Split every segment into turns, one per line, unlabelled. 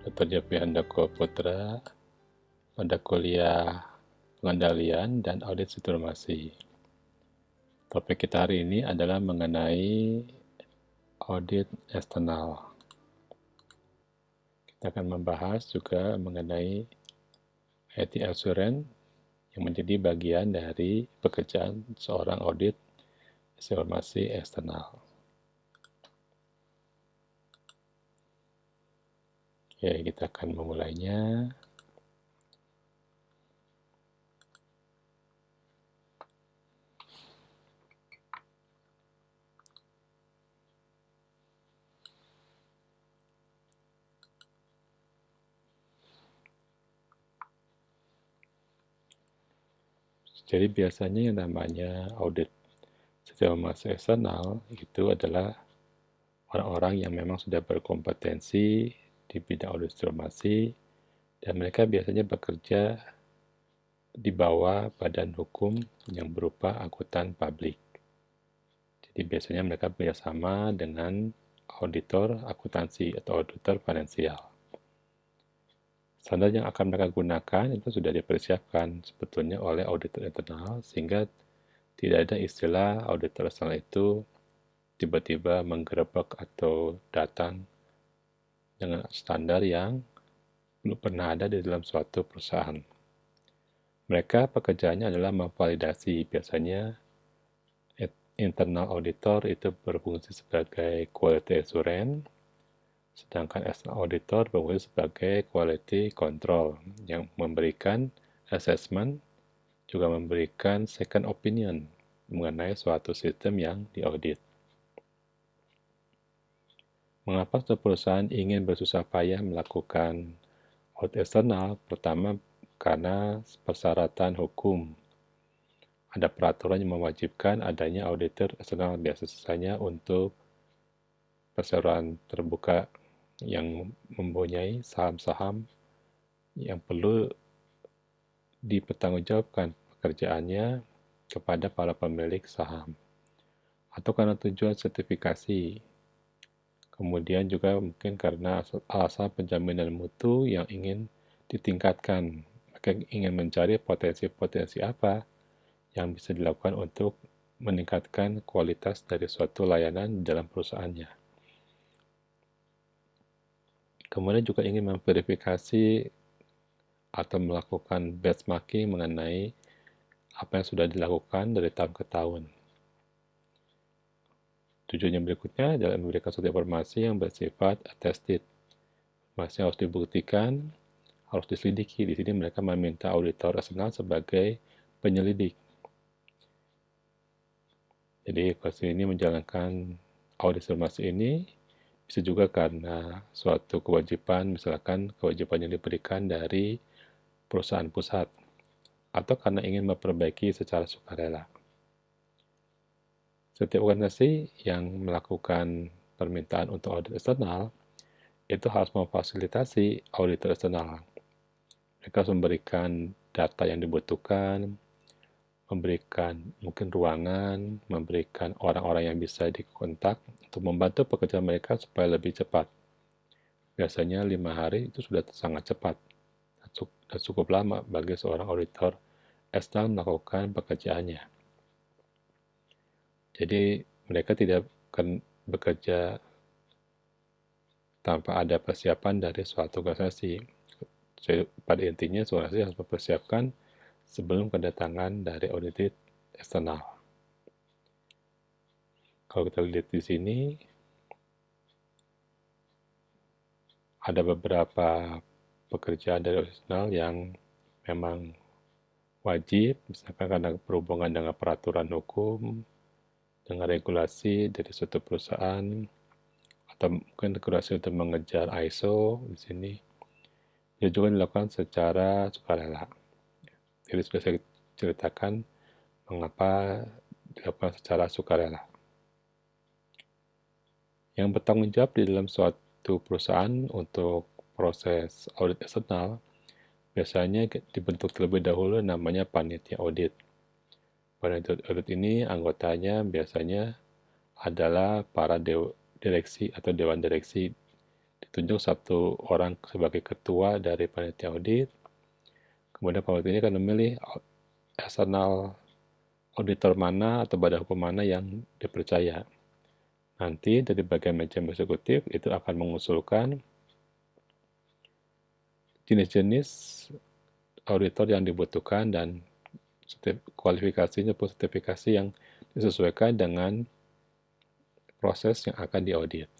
Dr. Jeffrey Handoko Putra pada kuliah pengendalian dan audit situasi. Topik kita hari ini adalah mengenai audit eksternal. Kita akan membahas juga mengenai IT assurance yang menjadi bagian dari pekerjaan seorang audit informasi eksternal. Oke, kita akan memulainya. Jadi biasanya yang namanya audit informasi eksternal itu adalah orang-orang yang memang sudah berkompetensi di bidang audit informasi dan mereka biasanya bekerja di bawah badan hukum yang berupa akuntan publik. Jadi biasanya mereka bekerjasama dengan auditor akuntansi atau auditor finansial. Standar yang akan mereka gunakan itu sudah dipersiapkan sebetulnya oleh auditor internal sehingga tidak ada istilah auditor eksternal itu tiba-tiba menggerebek atau datang dengan standar yang belum pernah ada di dalam suatu perusahaan. Mereka pekerjaannya adalah memvalidasi. Biasanya internal auditor itu berfungsi sebagai quality assurance, sedangkan external auditor berfungsi sebagai quality control yang memberikan assessment, juga memberikan second opinion mengenai suatu sistem yang diaudit. Mengapa suatu perusahaan ingin bersusah payah melakukan audit eksternal? Pertama, karena persyaratan hukum. Ada peraturan yang mewajibkan adanya auditor eksternal biasanya untuk perseroan terbuka yang mempunyai saham-saham yang perlu dipertanggungjawabkan pekerjaannya kepada para pemilik saham. Atau karena tujuan sertifikasi. Kemudian juga mungkin karena alasan penjaminan mutu yang ingin ditingkatkan. Mereka ingin mencari potensi-potensi apa yang bisa dilakukan untuk meningkatkan kualitas dari suatu layanan dalam perusahaannya. Kemudian juga ingin memverifikasi atau melakukan benchmarking mengenai apa yang sudah dilakukan dari tahun ke tahun. Tujuannya berikutnya adalah memberikan suatu informasi yang bersifat attested. Informasi harus dibuktikan, harus diselidiki. Di sini mereka meminta auditor eksternal sebagai penyelidik. Jadi kursi ini menjalankan audit informasi ini bisa juga karena suatu kewajiban, misalkan kewajiban yang diberikan dari perusahaan pusat, atau karena ingin memperbaiki secara sukarela. Setiap organisasi yang melakukan permintaan untuk audit eksternal itu harus memfasilitasi auditor eksternal. Mereka harus memberikan data yang dibutuhkan, memberikan mungkin ruangan, memberikan orang-orang yang bisa dikontak untuk membantu pekerjaan mereka supaya lebih cepat. Biasanya 5 hari itu sudah sangat cepat dan cukup lama bagi seorang auditor eksternal melakukan pekerjaannya. Jadi mereka tidak akan bekerja tanpa ada persiapan dari suatu organisasi. Jadi, pada intinya, suatu organisasi harus mempersiapkan sebelum kedatangan dari audit eksternal. Kalau kita lihat di sini, ada beberapa pekerjaan dari audit eksternal yang memang wajib, misalkan karena berhubungan dengan peraturan hukum, dengan regulasi dari suatu perusahaan, atau mungkin regulasi untuk mengejar ISO di sini. Dia juga dilakukan secara sukarela. Jadi sudah saya ceritakan mengapa dilakukan secara sukarela. Yang bertanggung jawab di dalam suatu perusahaan untuk proses audit eksternal biasanya dibentuk terlebih dahulu namanya panitia audit. Panitia audit ini anggotanya biasanya adalah para direksi atau dewan direksi ditunjuk satu orang sebagai ketua dari panitia audit. Kemudian panitia ini akan memilih eksternal auditor mana atau badan hukum mana yang dipercaya. Nanti dari bagian manajemen eksekutif itu akan mengusulkan jenis-jenis auditor yang dibutuhkan dan kualifikasinya atau sertifikasi yang disesuaikan dengan proses yang akan diaudit.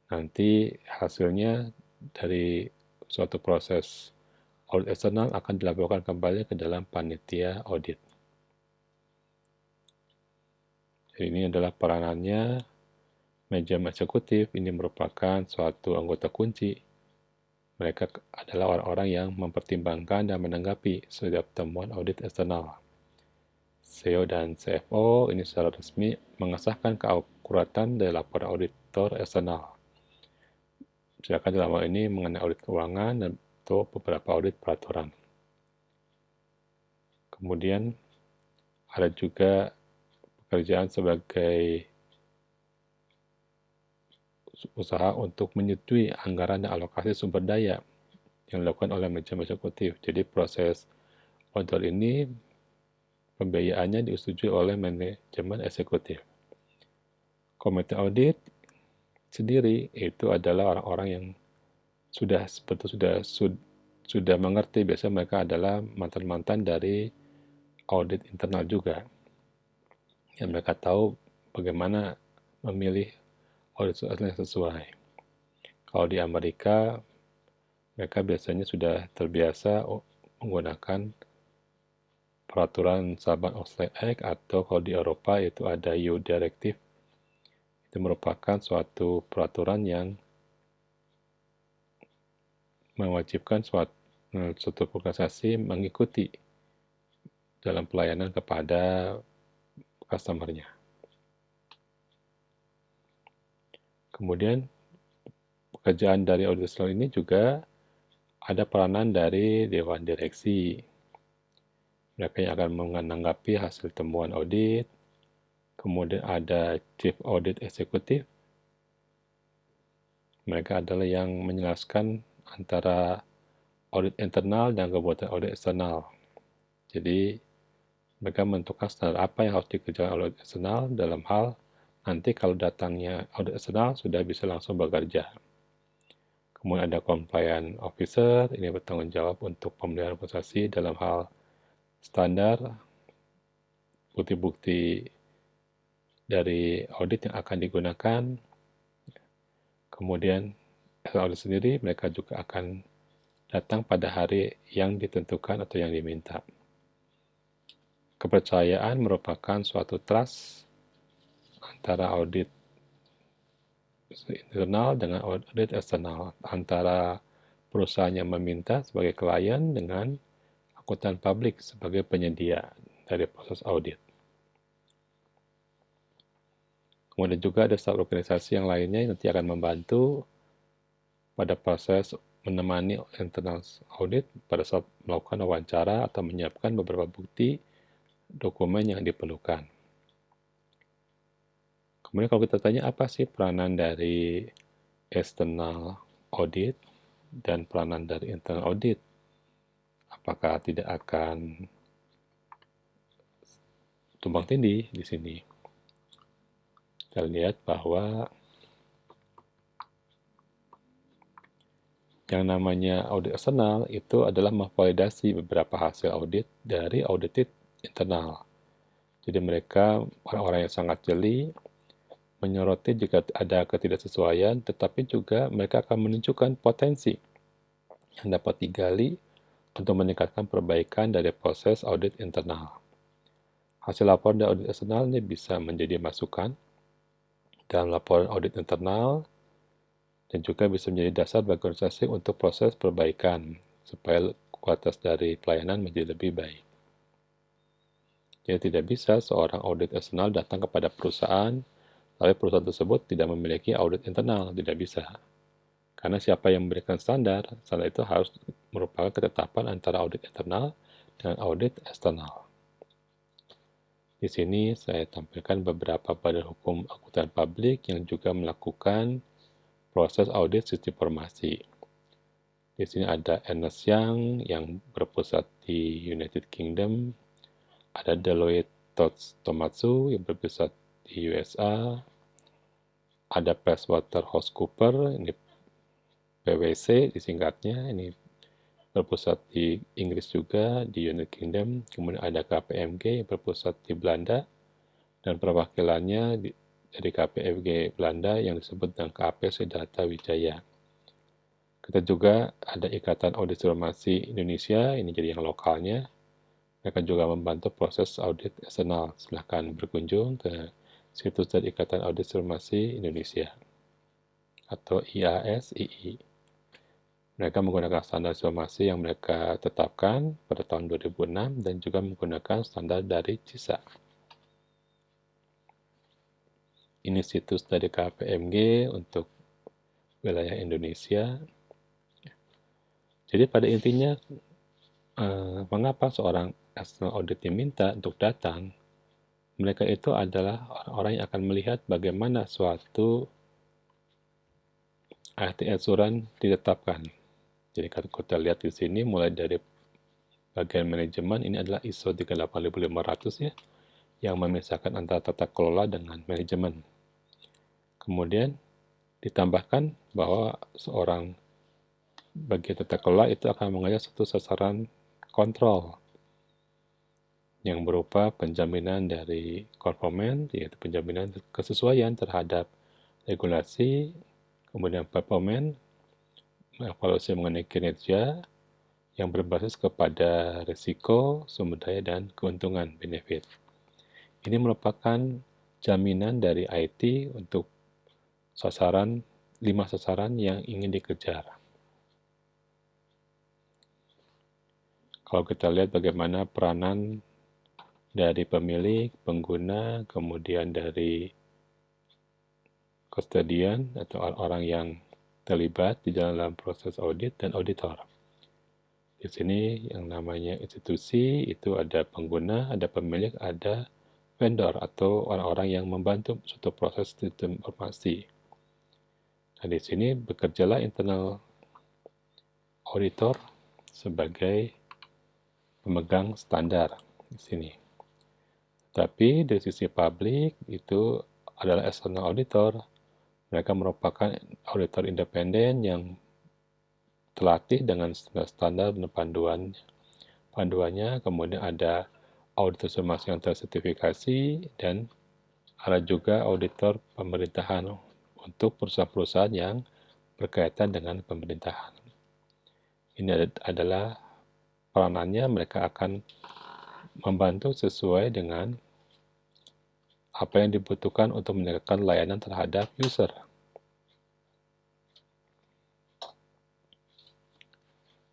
Nanti hasilnya dari suatu proses audit eksternal akan dilaporkan kembali ke dalam panitia audit. Jadi ini adalah peranannya manajemen eksekutif. Ini merupakan suatu anggota kunci. Mereka adalah orang-orang yang mempertimbangkan dan menanggapi setiap temuan audit eksternal. CEO dan CFO ini secara resmi mengesahkan keakuratan dari laporan auditor eksternal. Misalkan dalam hal ini mengenai audit keuangan dan atau beberapa audit peraturan. Kemudian ada juga pekerjaan sebagai usaha untuk menyetujui anggaran dan alokasi sumber daya yang dilakukan oleh manajemen eksekutif. Jadi proses auditor ini pembiayaannya disetujui oleh manajemen eksekutif. Komite audit sendiri itu adalah orang-orang yang sudah mengerti. Biasanya mereka adalah mantan-mantan dari audit internal juga. Yang mereka tahu bagaimana memilih audit yang sesuai. Kalau di Amerika, mereka biasanya sudah terbiasa menggunakan peraturan Sarbanes-Oxley Act, atau kalau di Eropa itu ada EU Directive. Itu merupakan suatu peraturan yang mewajibkan suatu organisasi mengikuti dalam pelayanan kepada customer-nya. Kemudian pekerjaan dari audit eksternal ini juga ada peranan dari Dewan Direksi. Mereka yang akan menanggapi hasil temuan audit. Kemudian ada Chief Audit Executive. Mereka adalah yang menjelaskan antara audit internal dan kebutuhan audit eksternal. Jadi, mereka menentukan standar apa yang harus dikerjakan oleh audit eksternal dalam hal nanti kalau datangnya audit eksternal sudah bisa langsung bekerja. Kemudian ada compliance officer, ini bertanggung jawab untuk pemeliharaan organisasi dalam hal standar, bukti-bukti dari audit yang akan digunakan. Kemudian audit sendiri mereka juga akan datang pada hari yang ditentukan atau yang diminta. Kepercayaan merupakan suatu trust antara audit internal dengan audit eksternal, antara perusahaan yang meminta sebagai klien dengan akuntan publik sebagai penyedia dari proses audit. Kemudian juga ada staf organisasi yang lainnya yang nanti akan membantu pada proses menemani internal audit pada saat melakukan wawancara atau menyiapkan beberapa bukti dokumen yang diperlukan. Kemudian kalau kita tanya apa sih peranan dari external audit dan peranan dari internal audit, apakah tidak akan tumbang tindih di sini? Kita lihat bahwa yang namanya audit eksternal itu adalah memvalidasi beberapa hasil audit dari audited internal. Jadi mereka orang-orang yang sangat jeli, menyoroti jika ada ketidaksesuaian, tetapi juga mereka akan menunjukkan potensi yang dapat digali untuk meningkatkan perbaikan dari proses audit internal. Hasil laporan dari audit eksternal ini bisa menjadi masukan dalam laporan audit internal dan juga bisa menjadi dasar bagi organisasi untuk proses perbaikan supaya kualitas dari pelayanan menjadi lebih baik. Jadi tidak bisa seorang audit eksternal datang kepada perusahaan, tapi perusahaan tersebut tidak memiliki audit internal, tidak bisa. Karena siapa yang memberikan standar itu harus merupakan ketetapan antara audit internal dengan audit eksternal. Di sini saya tampilkan beberapa badan hukum akuntan publik yang juga melakukan proses audit sistem informasi. Di sini ada Ernst Young yang berpusat di United Kingdom, ada Deloitte Touch Tohmatsu yang berpusat di USA, ada PricewaterhouseCoopers, ini PwC disingkatnya, ini berpusat di Inggris juga, di United Kingdom. Kemudian ada KPMG yang berpusat di Belanda, dan perwakilannya dari KPMG Belanda yang disebut dengan KPC Data Wijaya. Kita juga ada Ikatan Audit Informasi Indonesia, ini jadi yang lokalnya. Mereka juga membantu proses audit eksternal. Silahkan berkunjung ke situs dari Ikatan Audit Informasi Indonesia atau IASII. Mereka menggunakan standar informasi yang mereka tetapkan pada tahun 2006 dan juga menggunakan standar dari CISA. Ini situs dari KPMG untuk wilayah Indonesia. Jadi pada intinya, mengapa seorang external audit diminta untuk datang? Mereka itu adalah orang-orang yang akan melihat bagaimana suatu IT asuran ditetapkan. Jadi kalau kita lihat di sini, mulai dari bagian manajemen, ini adalah ISO 38500 ya, yang memisahkan antara tata kelola dengan manajemen. Kemudian ditambahkan bahwa seorang bagian tata kelola itu akan mengajar satu sasaran kontrol yang berupa penjaminan dari konforman, yaitu penjaminan kesesuaian terhadap regulasi, kemudian performan, evaluasi mengenai kinerja yang berbasis kepada risiko, sumber daya, dan keuntungan benefit. Ini merupakan jaminan dari IT untuk 5 sasaran yang ingin dikejar. Kalau kita lihat bagaimana peranan dari pemilik, pengguna, kemudian dari custodian atau orang yang terlibat di dalam proses audit dan auditor. Di sini yang namanya institusi itu ada pengguna, ada pemilik, ada vendor atau orang-orang yang membantu suatu proses sistem informasi. Nah, di sini bekerjalah internal auditor sebagai pemegang standar di sini. Tapi dari sisi publik itu adalah external auditor. Mereka merupakan auditor independen yang terlatih dengan standar dan panduannya. Kemudian ada auditor informasi yang tersertifikasi dan ada juga auditor pemerintahan untuk perusahaan-perusahaan yang berkaitan dengan pemerintahan. Ini adalah peranannya, mereka akan membantu sesuai dengan apa yang dibutuhkan untuk menegakkan layanan terhadap user.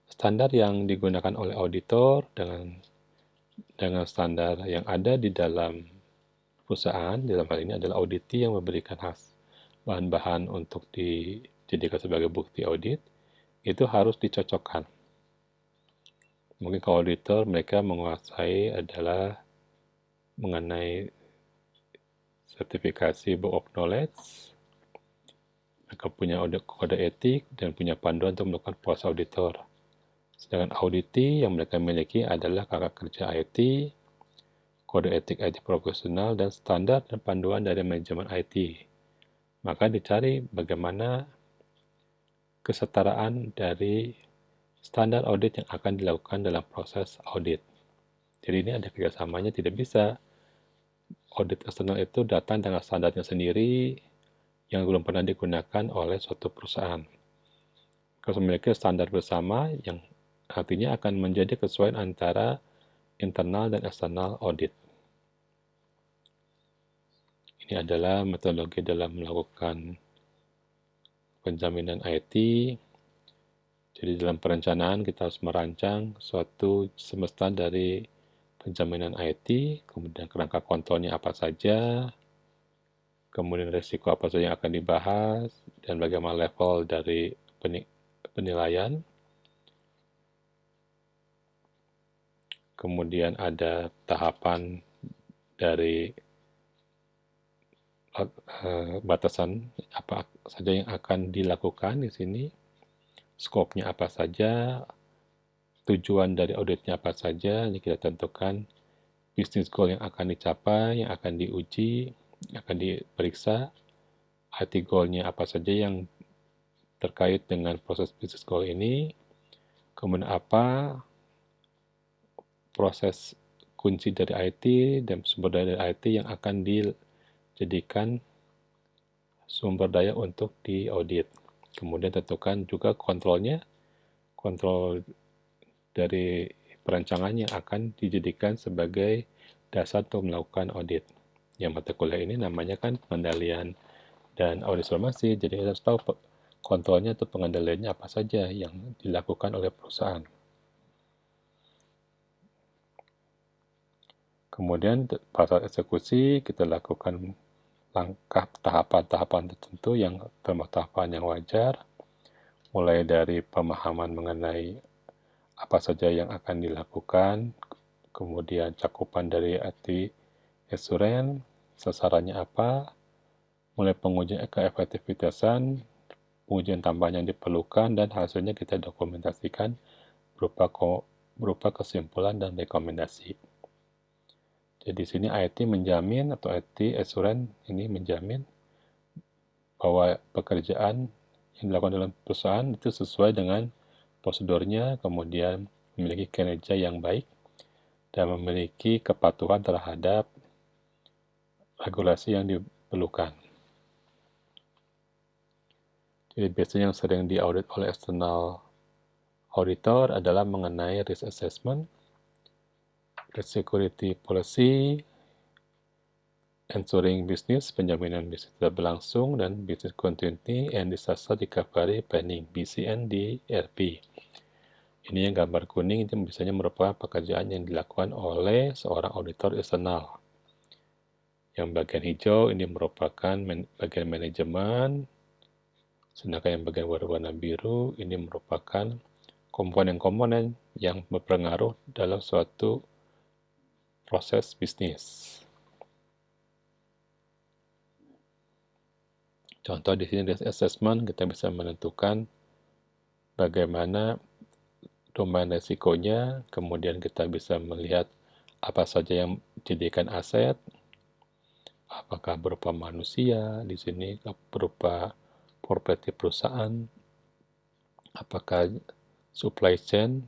Standar yang digunakan oleh auditor dengan standar yang ada di dalam perusahaan, dalam hal ini adalah auditi yang memberikan bahan-bahan untuk dijadikan sebagai bukti audit, itu harus dicocokkan. Mungkin kalau auditor mereka menguasai adalah mengenai sertifikasi Book of Knowledge, mereka punya kode etik dan punya panduan untuk melakukan proses auditor. Sedangkan auditi yang mereka miliki adalah kakak kerja IT, kode etik IT profesional, dan standar dan panduan dari manajemen IT. Maka dicari bagaimana kesetaraan dari standar audit yang akan dilakukan dalam proses audit. Jadi ini ada kerjasamanya, tidak bisa audit eksternal itu datang dengan standarnya sendiri yang belum pernah digunakan oleh suatu perusahaan. Harus memiliki standar bersama yang artinya akan menjadi kesesuaian antara internal dan eksternal audit. Ini adalah metodologi dalam melakukan penjaminan IT. Jadi dalam perencanaan kita harus merancang suatu semesta dari penjaminan IT, kemudian kerangka kontrolnya apa saja, kemudian risiko apa saja yang akan dibahas, dan bagaimana level dari penilaian. Kemudian ada tahapan dari batasan apa saja yang akan dilakukan di sini, skopnya apa saja, tujuan dari auditnya apa saja, ini kita tentukan, bisnis goal yang akan dicapai, yang akan diuji, yang akan diperiksa, IT goal-nya apa saja yang terkait dengan proses bisnis goal ini, kemudian apa proses kunci dari IT dan sumber daya dari IT yang akan dijadikan sumber daya untuk diaudit. Kemudian tentukan juga kontrolnya, kontrol dari perancangan yang akan dijadikan sebagai dasar untuk melakukan audit. Yang mata kuliah ini namanya kan pengendalian dan audit informasi, jadi kita harus tahu kontrolnya atau pengendaliannya apa saja yang dilakukan oleh perusahaan. Kemudian pada saat eksekusi kita lakukan langkah tahapan-tahapan tertentu yang termasuk tahapan yang wajar, mulai dari pemahaman mengenai apa saja yang akan dilakukan, kemudian cakupan dari IT assurance, sasarannya apa, mulai pengujian keefektivitasan, pengujian tambahan yang diperlukan, dan hasilnya kita dokumentasikan berupa kesimpulan dan rekomendasi. Jadi di sini IT menjamin atau IT assurance ini menjamin bahwa pekerjaan yang dilakukan dalam perusahaan itu sesuai dengan prosedurnya, kemudian memiliki kinerja yang baik, dan memiliki kepatuhan terhadap regulasi yang diperlukan. Jadi biasanya yang sering diaudit oleh external auditor adalah mengenai risk assessment, risk security policy, ensuring business, penjaminan bisnis tetap berlangsung, dan business continuity and disaster recovery planning, BCNDRP. Ini yang gambar kuning itu biasanya merupakan pekerjaan yang dilakukan oleh seorang auditor eksternal. Yang bagian hijau ini merupakan bagian manajemen, sedangkan yang bagian berwarna biru ini merupakan komponen-komponen yang berpengaruh dalam suatu proses bisnis. Contoh di sini risk assessment, kita bisa menentukan bagaimana domain resikonya, kemudian kita bisa melihat apa saja yang dijadikan aset, apakah berupa manusia, di sini berupa properti perusahaan, apakah supply chain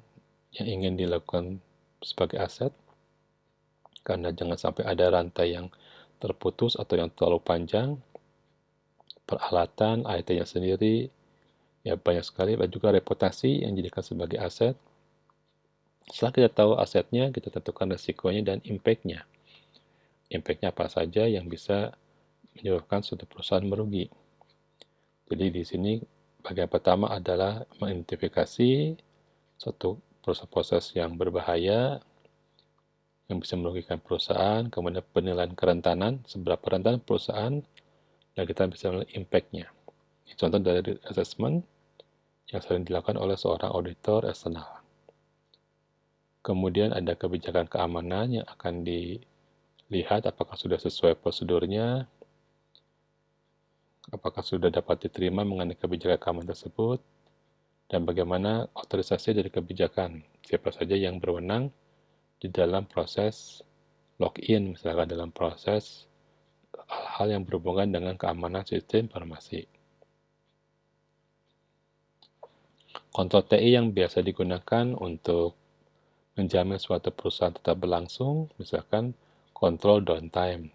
yang ingin dilakukan sebagai aset, karena jangan sampai ada rantai yang terputus atau yang terlalu panjang, peralatan, IT-nya sendiri, ya banyak sekali, dan juga reputasi yang dijadikan sebagai aset. Setelah kita tahu asetnya, kita tentukan resikonya dan impact-nya. Impact-nya apa saja yang bisa menyebabkan suatu perusahaan merugi. Jadi di sini bagian pertama adalah mengidentifikasi suatu proses-proses yang berbahaya yang bisa merugikan perusahaan, kemudian penilaian kerentanan, seberapa rentan perusahaan, dan kita bisa melihat impact-nya. Contoh dari assessment yang sering dilakukan oleh seorang auditor eksternal. Kemudian ada kebijakan keamanan yang akan dilihat apakah sudah sesuai prosedurnya, apakah sudah dapat diterima mengenai kebijakan keamanan tersebut, dan bagaimana otorisasi dari kebijakan, siapa saja yang berwenang di dalam proses login, misalkan dalam proses hal-hal yang berhubungan dengan keamanan sistem informasi. Kontrol TI yang biasa digunakan untuk menjamin suatu perusahaan tetap berlangsung, misalkan kontrol downtime.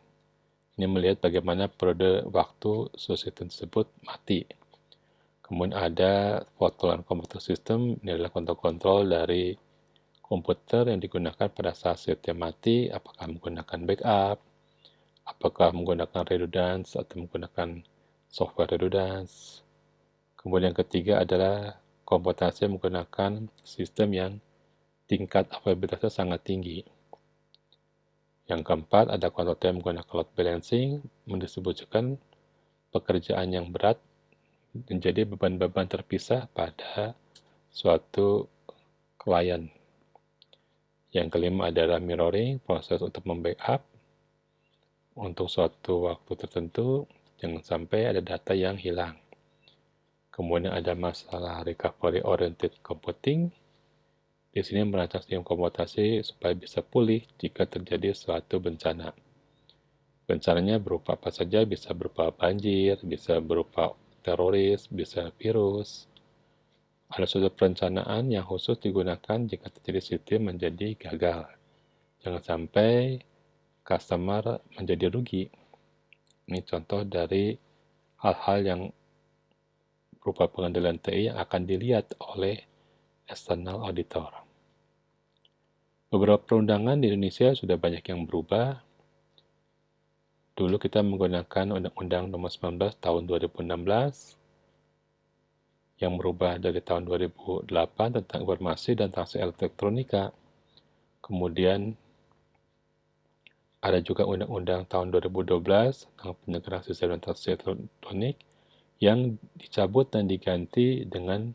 Ini melihat bagaimana periode waktu sistem tersebut mati. Kemudian ada fault tolerant computer system, ini adalah kontrol dari komputer yang digunakan pada saat sistem mati, apakah menggunakan backup, apakah menggunakan redundance atau menggunakan software redundance. Kemudian yang ketiga adalah komputasi menggunakan sistem yang tingkat availabilitasnya sangat tinggi. Yang keempat ada kontrol TI menggunakan load balancing, mendistribusikan pekerjaan yang berat menjadi beban-beban terpisah pada suatu klien. Yang kelima adalah mirroring, proses untuk membackup untuk suatu waktu tertentu, jangan sampai ada data yang hilang. Kemudian ada masalah recovery oriented computing. Di sini merancang sistem komputasi supaya bisa pulih jika terjadi suatu bencana. Bencananya berupa apa saja, bisa berupa banjir, bisa berupa teroris, bisa virus. Ada suatu perencanaan yang khusus digunakan jika terjadi sistem menjadi gagal. Jangan sampai customer menjadi rugi. Ini contoh dari hal-hal yang berupa pengendalian TI yang akan dilihat oleh external auditor. Beberapa perundangan di Indonesia sudah banyak yang berubah. Dulu kita menggunakan Undang-Undang Nomor 19 Tahun 2016 yang berubah dari tahun 2008 tentang informasi dan transaksi elektronika. Kemudian ada juga Undang-Undang tahun 2012 tentang penyelenggaraan sistem dan transaksi elektronik yang dicabut dan diganti dengan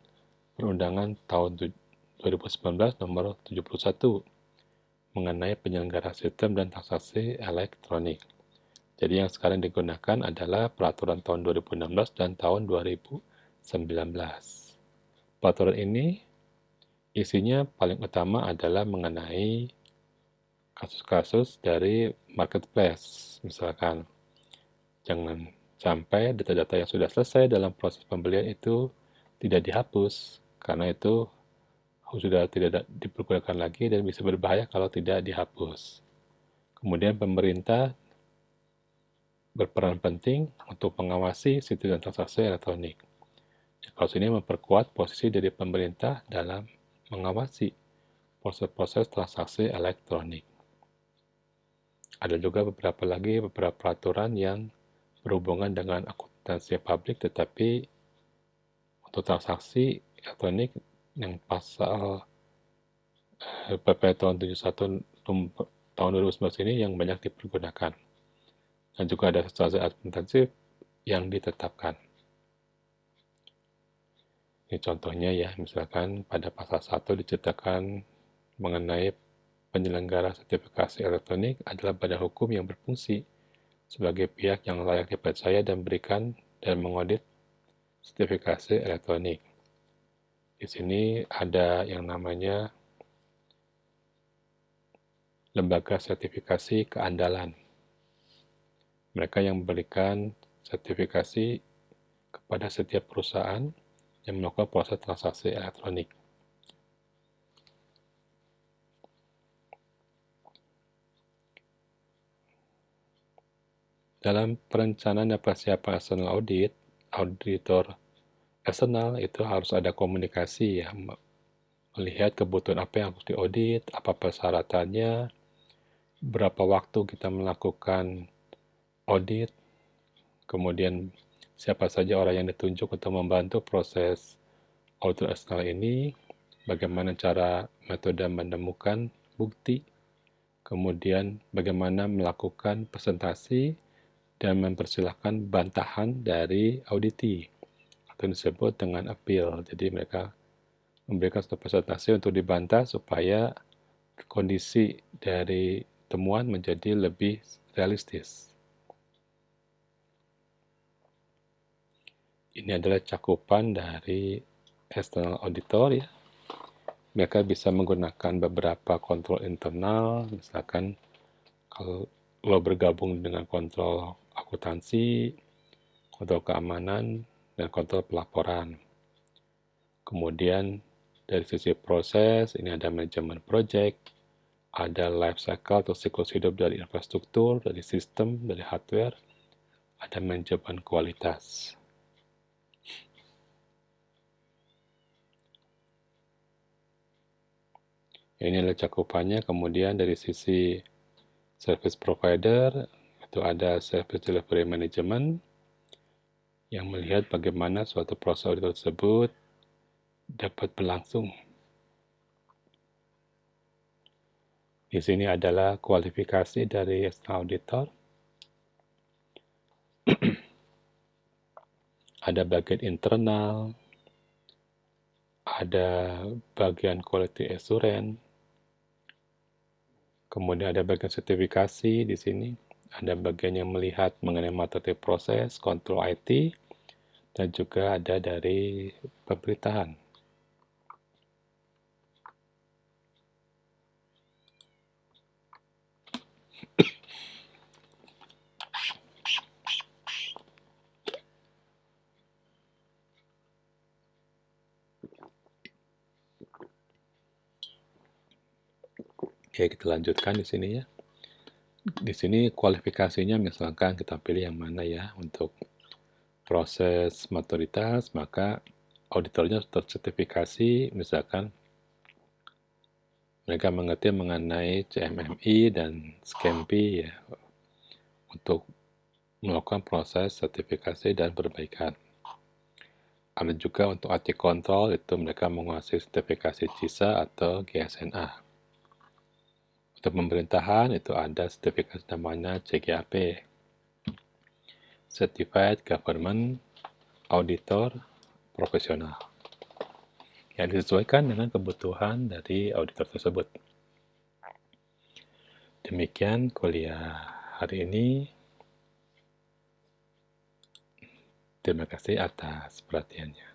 Perundangan tahun 2019 nomor 71 mengenai penyelenggaraan sistem dan transaksi elektronik. Jadi yang sekarang digunakan adalah peraturan tahun 2016 dan tahun 2019. Peraturan ini isinya paling utama adalah mengenai kasus-kasus dari marketplace. Misalkan, jangan sampai data-data yang sudah selesai dalam proses pembelian itu tidak dihapus, karena itu sudah tidak dipergunakan lagi dan bisa berbahaya kalau tidak dihapus. Kemudian pemerintah berperan penting untuk mengawasi sistem dan transaksi elektronik. Kasus ini memperkuat posisi dari pemerintah dalam mengawasi proses-proses transaksi elektronik. Ada juga beberapa peraturan yang berhubungan dengan akuntansi publik, tetapi untuk transaksi elektronik yang pasal PP tahun 71 tahun 2011 ini yang banyak dipergunakan. Dan juga ada transaksi akuntansi yang ditetapkan. Ini contohnya ya, misalkan pada pasal 1 diceritakan mengenai penyelenggara sertifikasi elektronik adalah badan hukum yang berfungsi sebagai pihak yang layak dipercaya dan berikan dan mengaudit sertifikasi elektronik. Di sini ada yang namanya lembaga sertifikasi keandalan. Mereka yang memberikan sertifikasi kepada setiap perusahaan yang melakukan proses transaksi elektronik. Dalam perencanaan dan persiapan external audit, auditor eksternal itu harus ada komunikasi ya, melihat kebutuhan apa yang harus diaudit, apa persyaratannya, berapa waktu kita melakukan audit, kemudian siapa saja orang yang ditunjuk untuk membantu proses auditor eksternal ini, bagaimana cara metode menemukan bukti, kemudian bagaimana melakukan presentasi dan mempersilahkan bantahan dari auditi atau disebut dengan appeal. Jadi mereka memberikan suatu presentasi untuk dibantah supaya kondisi dari temuan menjadi lebih realistis. Ini adalah cakupan dari external auditor ya. Mereka bisa menggunakan beberapa kontrol internal, misalkan kalau bergabung dengan kontrol akuntansi, kontrol keamanan, dan kontrol pelaporan. Kemudian dari sisi proses, ini ada manajemen project, ada life cycle atau siklus hidup dari infrastruktur, dari sistem, dari hardware, ada manajemen kualitas. Ini adalah cakupannya. Kemudian dari sisi service provider, itu ada service delivery management, yang melihat bagaimana suatu proses audit tersebut dapat berlangsung. Di sini adalah kualifikasi dari external auditor. Ada bagian internal, ada bagian quality assurance, kemudian ada bagian sertifikasi di sini, ada bagian yang melihat mengenai materi proses, kontrol IT, dan juga ada dari pemerintahan. Oke, kita lanjutkan di sini ya. Di sini kualifikasinya misalkan kita pilih yang mana ya untuk proses maturitas, maka auditornya tersertifikasi, misalkan mereka mengerti mengenai CMMI dan SCMP ya, untuk melakukan proses sertifikasi dan perbaikan. Ada juga untuk IT Control, itu mereka menguasai sertifikasi CISA atau GSNA. Untuk pemerintahan, itu ada sertifikasi namanya CGAP, Certified Government Auditor Profesional, yang disesuaikan dengan kebutuhan dari auditor tersebut. Demikian kuliah hari ini. Terima kasih atas perhatiannya.